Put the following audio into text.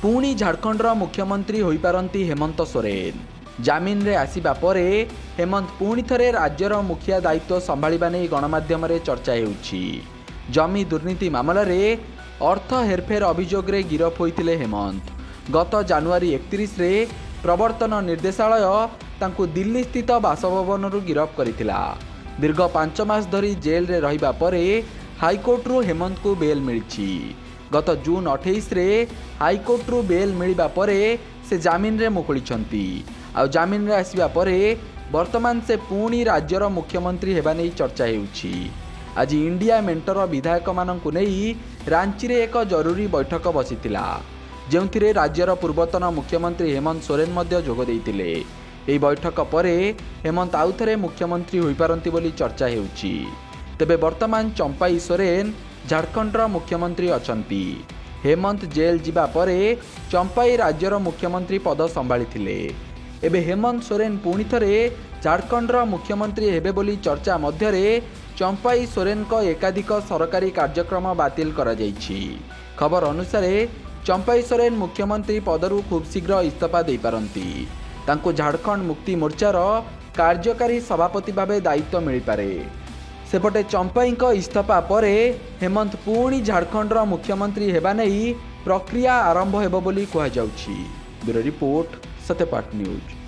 पुणी झारखंडर मुख्यमंत्री हो पारती हेमंत सोरेन। जामिन रे आसिबा परे हेमंत पुणी थरे राज्यर मुखिया दायित्व संभाळिबा नै गणमाध्यम रे चर्चा हेउछि। जमी दुर्नीति मामला रे अर्थ हेरफेर अभियोग रे गिरफ होइतिले हेमंत। गत जानुआरी 31 रे प्रवर्तन निर्देशालय तांकु दिल्ली स्थित बासभवन गिरफ करितिला। दीर्घ 5 मास धरी जेल रे रहिबा परे हाईकोर्ट रु हेमंत को बेल मिलिछि। गत जून 28 रे हाईकोर्ट रु बेल मिलिबा परे से जामिन रे मुकुलिछंती। आ जामिन रे आसिबा परे वर्तमान से पुणी राज्यर मुख्यमंत्री हेबा नै चर्चा हेउछि। आज इंडिया मेंटर विधायक मानकु नै रांची रे एक जरूरी बैठक बसितिला, जेउथिरे राज्यर पूर्वतन मुख्यमंत्री हेमंत सोरेन मध्य जोग दैतिले। एही बैठक परे हेमंत आउथरे मुख्यमंत्री होई पारंती बोली चर्चा हेउछि। तेबे वर्तमान चंपाई सोरेन झारखंडर मुख्यमंत्री अछंती। हेमंत जेल जिबा परे चंपाई राज्यर मुख्यमंत्री पद संभाळिथिले। एबे हेमंत सोरेन पुणी थरे झारखंडर मुख्यमंत्री हेबे बोली चर्चा मध्यरे चंपाई सोरेन को एकाधिक सरकारी कार्यक्रम बातिल करा जाइछि। खबर अनुसार चंपाई सोरेन मुख्यमंत्री पदरु खूब शीघ्र इस्तीफा दे पारंती। तांको झारखंड मुक्ति मोर्चार कार्यकारी सभापति भावे दायित्व मिल पारे। सेपटे चंपाई इस्तीफा परे हेमंत पुणी झारखंडर मुख्यमंत्री हेबा नै प्रक्रिया आरंभ हेबो बोली कहा जाउछि। Bureau report Satyapath news.